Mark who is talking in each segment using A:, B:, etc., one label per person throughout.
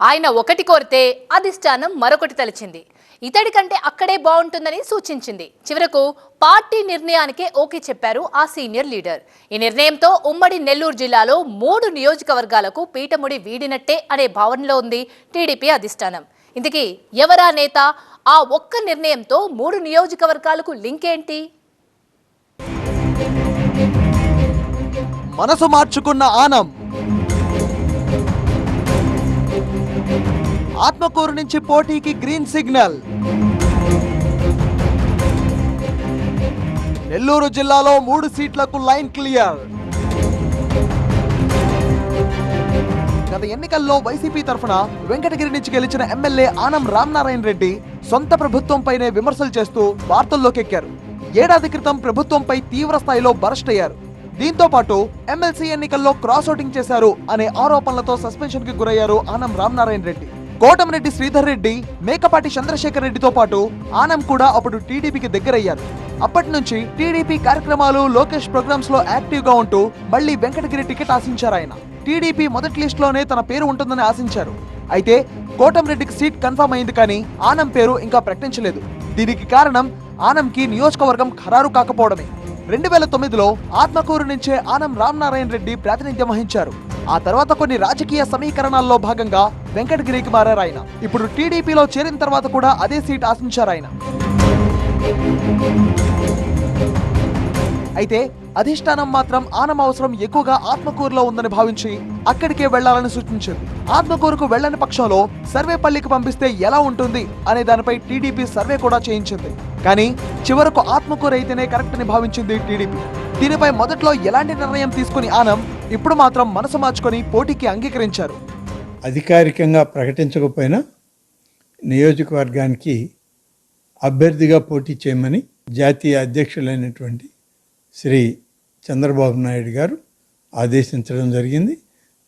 A: ఆయన ఒకటి కోరితే అధిష్టానం మరొకటి తలచింది. ఇతడి కంటే అక్కడే బాగుంటుందని సూచించింది. చివరకు పార్టీ నిర్ణయానికే ఓకే చెప్పారు ఆ సీనియర్ లీడర్. ఈ నిర్ణయంతో ఉమ్మడి నెల్లూరు జిల్లాలో 3 నియోజకవర్గాలకు పీఠముడి వీడినట్టే అనే భావనలో ఉంది టీడీపీ అధిష్టానం. ఇంతకీ ఎవరా నేత? ఆ ఒక్క నిర్ణయంతో 3 నియోజకవర్గాలకు లింక్ ఏంటి?
B: మనసు మార్చుకున్న ఆనం ఆత్మకూరు నుంచి పోటీకి గ్రీన్ సిగ్నల్. నెల్లూరు జిల్లాలో 3 సీట్లకు లైన్ క్లియర్. గత ఎన్నికల్లో వైసీపీ తరఫున వెంకటగిరి నుంచి గెలిచిన ఎమ్మెల్యే ఆనం రామనారాయణ రెడ్డి సొంత ప్రభుత్వంపైనే విమర్శలు చేస్తూ వార్తల్లోకెక్కారు. ఏడాది క్రితం ప్రభుత్వంపై తీవ్ర స్థాయిలో బరస్ట్ అయ్యారు. దీంతో పాటు ఎమ్మెల్సీ ఎన్నికల్లో క్రాస్ ఓటింగ్ చేశారు అనే ఆరోపణలతో సస్పెన్షన్ కి గురయ్యారు ఆనం రామనారాయణ రెడ్డి. కోటమిరెడ్డి శ్రీధర్ రెడ్డి, మేకపాటి చంద్రశేఖర్ రెడ్డితో పాటు ఆనం కూడా అప్పుడు టీడీపీకి దగ్గరయ్యారు. అప్పటి నుంచి టీడీపీ కార్యక్రమాలు, లోకేష్ ప్రోగ్రామ్స్ లో యాక్టివ్ గా ఉంటూ మళ్లీ వెంకటగిరి టికెట్ ఆశించారు ఆయన. టీడీపీ మొదటి లిస్ట్ లోనే తన పేరు ఉంటుందని ఆశించారు. అయితే కోటమిరెడ్డికి సీట్ కన్ఫర్మ్ అయింది, కానీ ఆనం పేరు ఇంకా ప్రకటించలేదు. దీనికి కారణం ఆనంకి నియోజకవర్గం ఖరారు కాకపోవడమే. 2009లో ఆత్మకూరు నుంచే ఆనం రామనారాయణ రెడ్డి ప్రాతినిధ్యం వహించారు. ఆ తర్వాత కొన్ని రాజకీయ సమీకరణాల్లో భాగంగా వెంకటగిరికి మారారు ఆయన. ఇప్పుడు టీడీపీలో చేరిన తర్వాత కూడా అదే సీట్ ఆశించారు ఆయన. అయితే అధిష్టానం మాత్రం ఆనం అవసరం ఎక్కువగా ఆత్మకూరులో ఉందని భావించి అక్కడికే వెళ్లాలని సూచించింది. ఆత్మకూరుకు వెళ్లని పక్షంలో సర్వేపల్లికి పంపిస్తే ఎలా ఉంటుంది అనే దానిపై టీడీపీ సర్వే కూడా చేయించింది. కానీ చివరకు ఆత్మకూరు అయితేనే కరెక్ట్ అని భావించింది టీడీపీ. దీనిపై మొదట్లో ఎలాంటి నిర్ణయం తీసుకుని ఆనం ఇప్పుడు మాత్రం మనసు మార్చుకొని పోటీకి అంగీకరించారు.
C: అధికారికంగా ప్రకటించకపోయినా నియోజకవర్గానికి అభ్యర్థిగా పోటీ చేయమని జాతీయ అధ్యక్షులైనటువంటి శ్రీ చంద్రబాబు నాయుడు గారు ఆదేశించడం జరిగింది.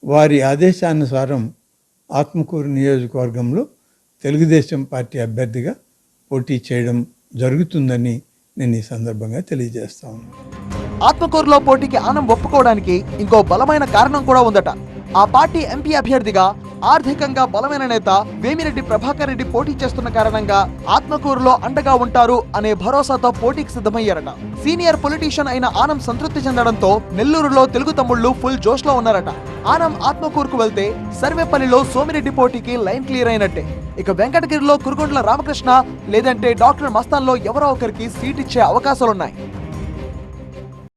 C: వారి ఆదేశానుసారం ఆత్మకూరు నియోజకవర్గంలో తెలుగుదేశం పార్టీ అభ్యర్థిగా పోటీ చేయడం జరుగుతుందని నేను ఈ సందర్భంగా తెలియజేస్తాను.
B: ఆత్మకూరులో పోటీకి ఆనం ఒప్పుకోవడానికి ఇంకో బలమైన కారణం కూడా ఉందట. ఆ పార్టీ ఎంపీ అభ్యర్థిగా ఆర్థికంగా బలమైన నేత వేమిరెడ్డి ప్రభాకర్ రెడ్డి పోటీ చేస్తున్న కారణంగా ఆత్మకూరులో అండగా ఉంటారు అనే భరోసాతో పోటీకి సిద్ధమయ్యారట. సీనియర్ పొలిటీషియన్ అయిన ఆనం సంతృప్తి చెందడంతో నెల్లూరులో తెలుగు తమ్ముళ్లు ఫుల్ జోష్ లో ఉన్నారట. ఆనం ఆత్మకూరుకు వెళ్తే సర్వేపల్లిలో సోమిరెడ్డి పోటీకి లైన్ క్లియర్ అయినట్టే. ఇక వెంకటగిరిలో కురుగొండ్ల రామకృష్ణ లేదంటే డాక్టర్ మస్తాన్లో ఎవరో ఒకరికి సీట్ ఇచ్చే అవకాశాలున్నాయి.